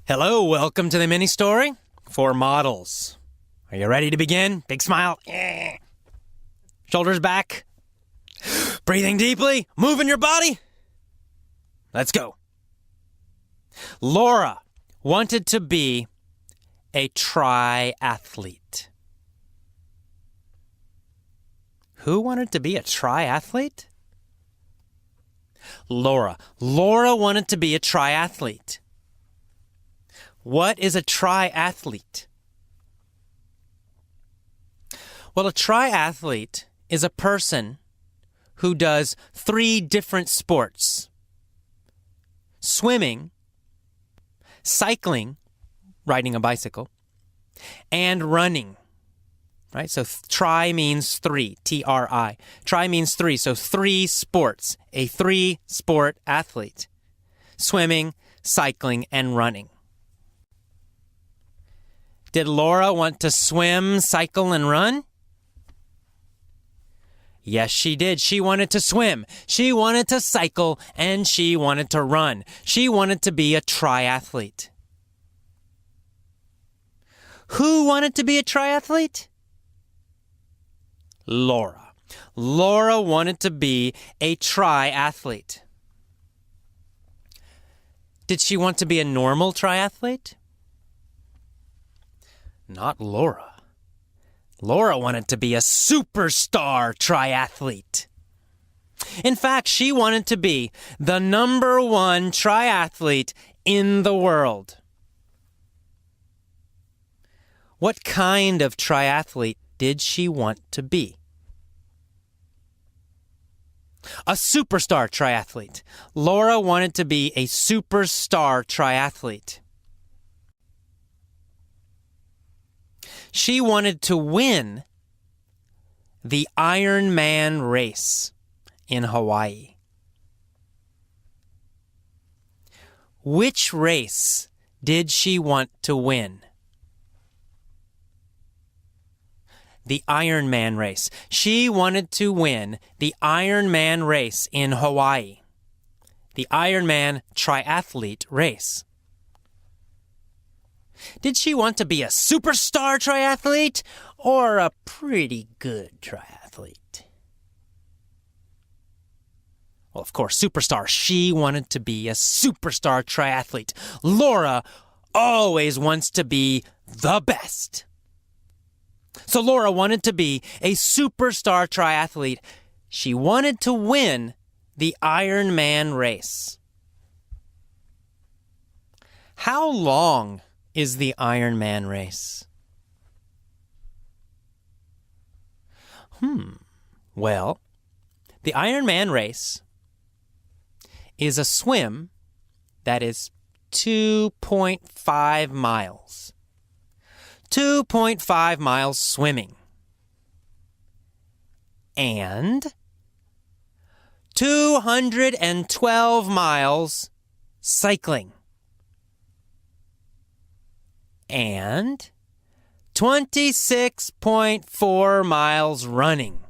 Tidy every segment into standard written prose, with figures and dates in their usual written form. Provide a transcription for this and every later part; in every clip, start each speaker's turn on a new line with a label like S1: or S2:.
S1: Hello, welcome to the mini story for models. Are you ready to begin? Big smile. Shoulders back. Breathing deeply. Moving your body. Let's go. Laura wanted to be a triathlete. Who wanted to be a triathlete? Laura. Laura wanted to be a triathlete. What is a triathlete? Well, a triathlete is a person who does 3 different sports: swimming, cycling, riding a bicycle, and running. Right? So tri means 3, T-R-I. Tri means 3, so 3 sports. A 3-sport athlete: swimming, cycling, and running. Did Laura want to swim, cycle, and run? Yes, she did. She wanted to swim. She wanted to cycle, and she wanted to run. She wanted to be a triathlete. Who wanted to be a triathlete? Laura. Laura wanted to be a triathlete. Did she want to be a normal triathlete? Not Laura. Laura wanted to be a superstar triathlete. In fact, she wanted to be the #1 triathlete in the world. What kind of triathlete did she want to be? A superstar triathlete. Laura wanted to be a superstar triathlete. She wanted to win the Ironman race in Hawaii. Which race did she want to win? The Ironman race. She wanted to win the Ironman race in Hawaii. The Ironman triathlete race. Did she want to be a superstar triathlete or a pretty good triathlete? Well, of course, superstar. She wanted to be a superstar triathlete. Laura always wants to be the best. So Laura wanted to be a superstar triathlete. She wanted to win the Ironman race. How long is the Ironman race? Well, the Ironman race is a swim that is 2.5 miles. 2.5 miles swimming. And 212 miles cycling. And 26.4 miles running.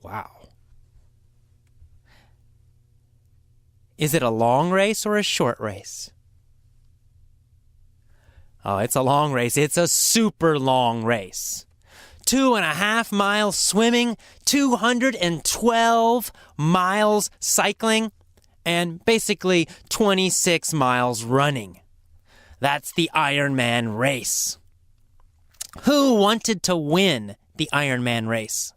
S1: Wow. Is it a long race or a short race? Oh, it's a long race. It's a super long race. 2.5 miles swimming, 212 miles cycling, and basically 26 miles running. That's the Ironman race. Who wanted to win the Ironman race?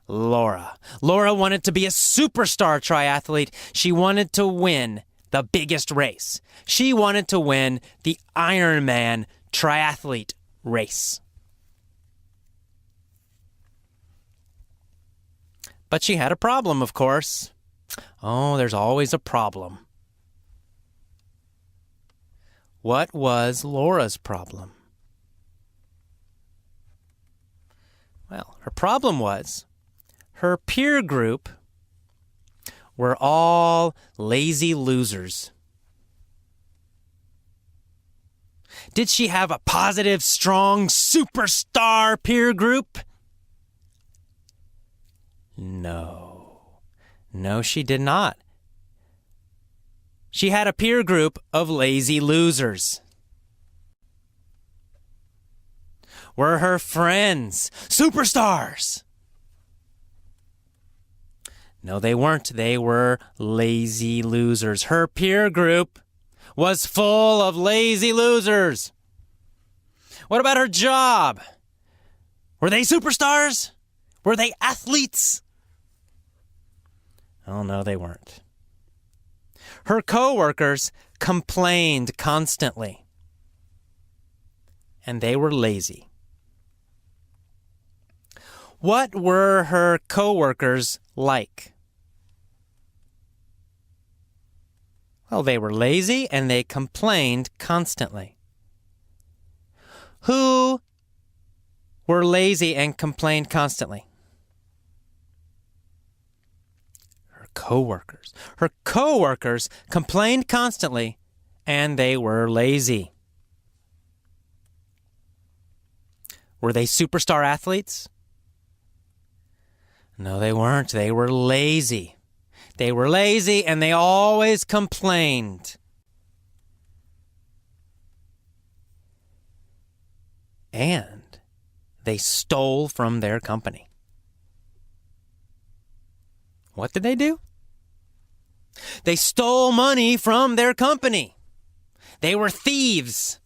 S1: Laura. Laura wanted to be a superstar triathlete. She wanted to win the biggest race. She wanted to win the Ironman triathlete race. But she had a problem, of course. Oh, there's always a problem. What was Laura's problem? Well, her problem was her peer group were all lazy losers. Did she have a positive, strong, superstar peer group? No. No, she did not. she had a peer group of lazy losers. Were her friends superstars? No, they weren't. They were lazy losers. Her peer group was full of lazy losers. What about her job? Were they superstars? Were they athletes? Oh, no, they weren't. Her coworkers complained constantly, and they were lazy. What were her coworkers like? Well, they were lazy and they complained constantly. Who were lazy and complained constantly? Her coworkers. Her coworkers complained constantly and they were lazy. Were they superstar athletes? No, they weren't. They were lazy. They were lazy and they always complained. And they stole from their company. What did they do? They stole money from their company. They were thieves.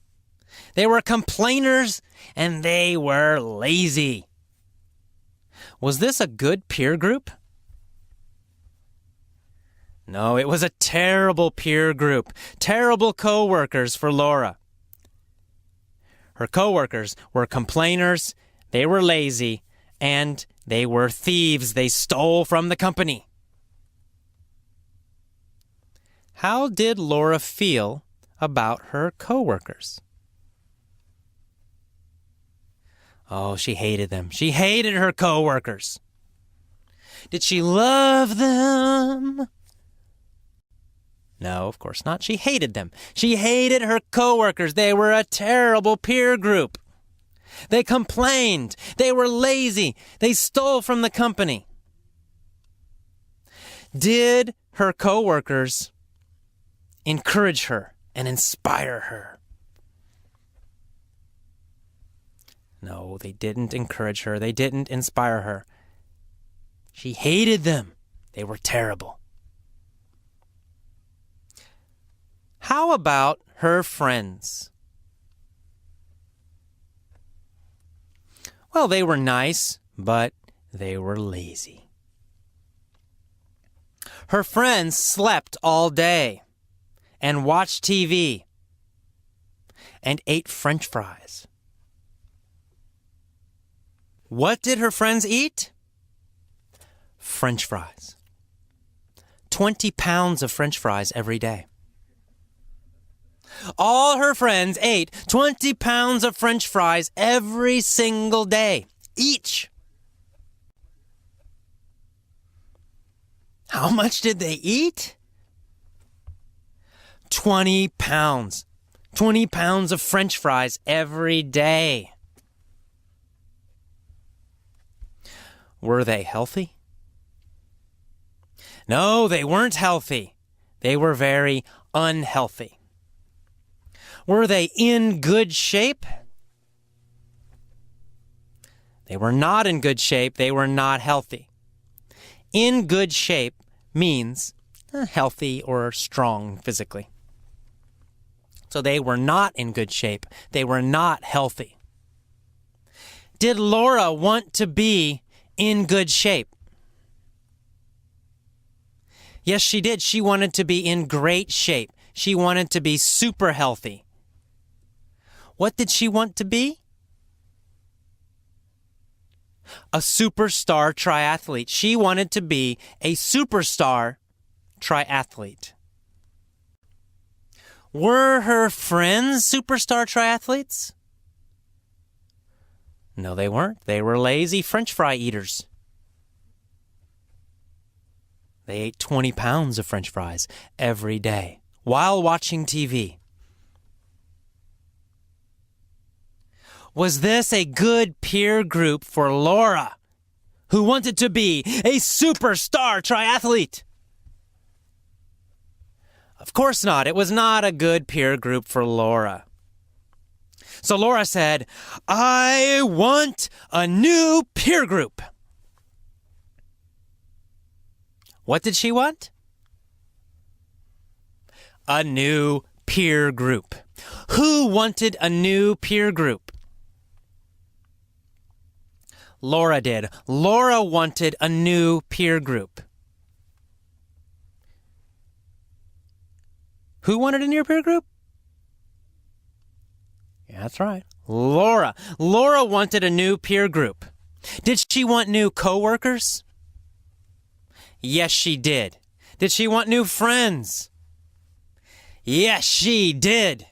S1: They were complainers and they were lazy. Was this a good peer group? No, it was a terrible peer group. Terrible coworkers for Laura. Her coworkers were complainers, they were lazy, and they were thieves. They stole from the company. How did Laura feel about her coworkers? Oh, she hated them. She hated her coworkers. Did she love them? No, of course not. She hated them. She hated her coworkers. They were a terrible peer group. They complained. They were lazy. They stole from the company. Did her coworkers encourage her and inspire her? No, they didn't encourage her. They didn't inspire her. She hated them. They were terrible. How about her friends? Well, they were nice, but they were lazy. Her friends slept all day and watched TV and ate French fries. What did her friends eat? French fries. 20 pounds of French fries every day. All her friends ate 20 pounds of French fries every single day, each. How much did they eat? 20 pounds. 20 pounds of French fries every day. Were they healthy? No, they weren't healthy. They were very unhealthy. Were they in good shape? They were not in good shape. They were not healthy. In good shape means healthy or strong physically. So they were not in good shape. They were not healthy. Did Laura want to be in good shape? Yes, she did. She wanted to be in great shape. She wanted to be super healthy. What did she want to be? A superstar triathlete. She wanted to be a superstar triathlete. Were her friends superstar triathletes? No, they weren't. They were lazy French fry eaters. They ate 20 pounds of French fries every day while watching TV. Was this a good peer group for Laura, who wanted to be a superstar triathlete? Of course not. It was not a good peer group for Laura. So Laura said, I want a new peer group. What did she want? A new peer group. Who wanted a new peer group? Laura did. Laura wanted a new peer group. Who wanted a new peer group? Yeah, that's right. Laura. Laura wanted a new peer group. Did she want new coworkers? Yes, she did. Did she want new friends? Yes, she did.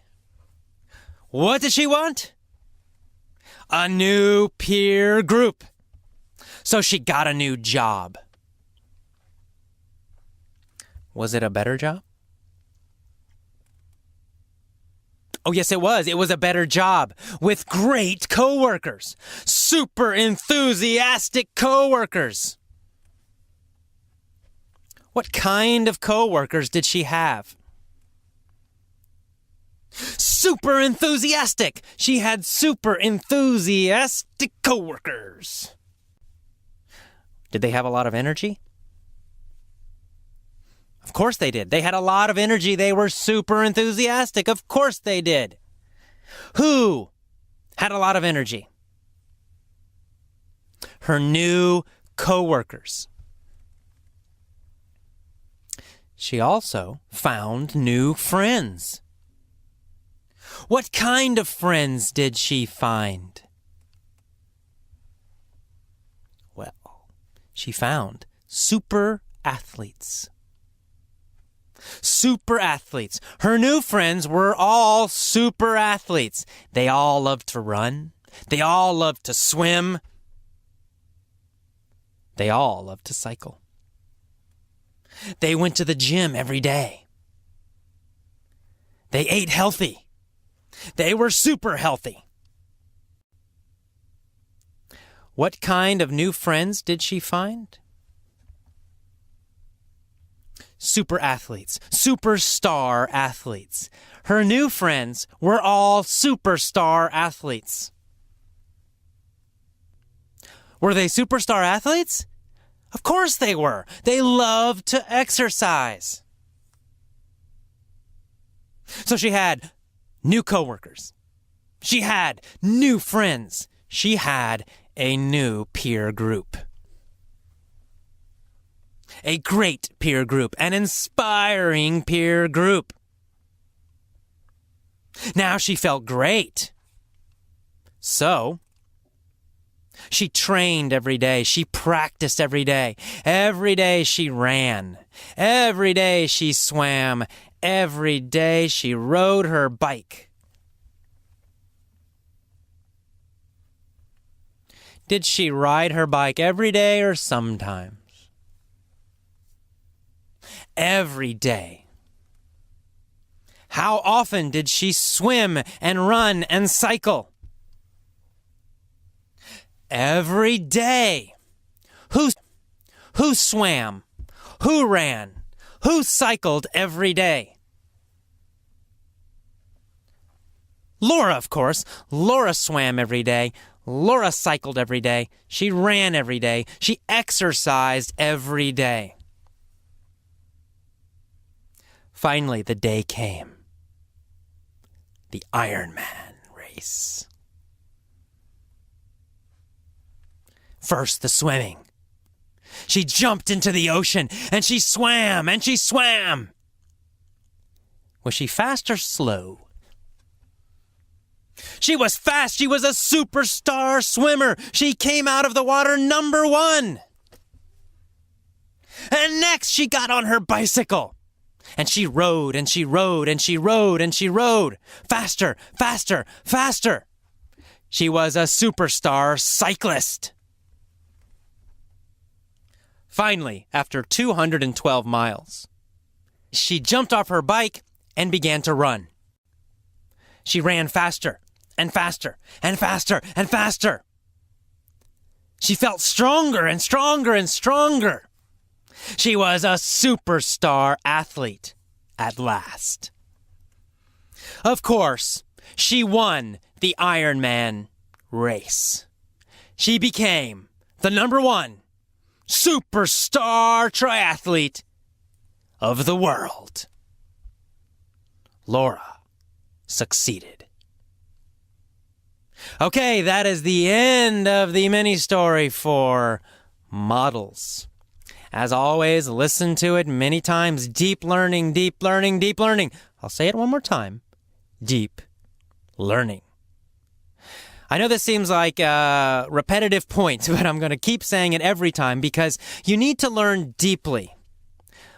S1: What did she want? A new peer group. So she got a new job. Was it a better job? Oh, yes, it was. It was a better job with great coworkers. Super enthusiastic coworkers. What kind of coworkers did she have? Super enthusiastic. She had super enthusiastic coworkers. Did they have a lot of energy? Of course they did. They had a lot of energy. They were super enthusiastic. Of course they did. Who had a lot of energy? Her new coworkers. She also found new friends. What kind of friends did she find? Well, she found super athletes. Super athletes. Her new friends were all super athletes. They all loved to run. They all loved to swim. They all loved to cycle. They went to the gym every day. They ate healthy. They were super healthy. What kind of new friends did she find? Super athletes, superstar athletes. Her new friends were all superstar athletes. Were they superstar athletes? Of course they were. They loved to exercise. So she had new coworkers. She had new friends. She had a new peer group. A great peer group, an inspiring peer group. Now she felt great. So, she trained every day. She practiced every day. Every day she ran. Every day she swam. Every day she rode her bike. Did she ride her bike every day or sometimes? Every day. How often did she swim and run and cycle? Every day. Who swam? Who ran? Who cycled every day? Laura, of course. Laura swam every day. Laura cycled every day. She ran every day. She exercised every day. Finally, the day came. The Ironman race. First, the swimming. She jumped into the ocean, and she swam, and she swam. Was she fast or slow? She was fast. She was a superstar swimmer. She came out of the water number 1. And next, she got on her bicycle. And she rode, and she rode, and she rode, and she rode. Faster, faster, faster. She was a superstar cyclist. Finally, after 212 miles, she jumped off her bike and began to run. She ran faster, and faster, and faster, and faster. She felt stronger, and stronger, and stronger. She was a superstar athlete. at last. Of course, she won the Ironman race. She became the #1 superstar triathlete of the world. Laura succeeded. Okay, that is the end of the mini story for models. As always, listen to it many times. Deep learning, deep learning, deep learning. I'll say it one more time. Deep learning. I know this seems like a repetitive point, but I'm going to keep saying it every time because you need to learn deeply.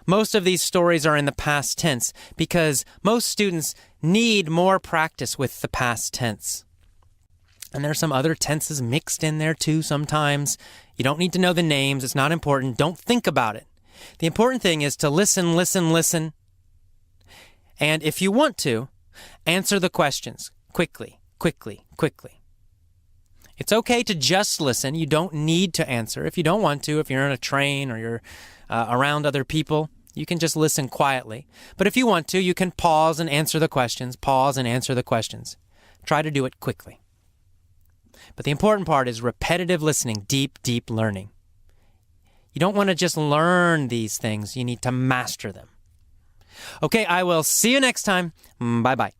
S1: Most of these stories are in the past tense because most students need more practice with the past tense. And there's some other tenses mixed in there too sometimes. You don't need to know the names. It's not important. Don't think about it. The important thing is to listen, listen, listen. And if you want to, answer the questions quickly, quickly, quickly. It's okay to just listen. You don't need to answer. If you don't want to, if you're in a train or you're around other people, you can just listen quietly. But if you want to, you can pause and answer the questions. Pause and answer the questions. Try to do it quickly. But the important part is repetitive listening, deep, deep learning. You don't want to just learn these things. You need to master them. Okay, I will see you next time. Bye-bye.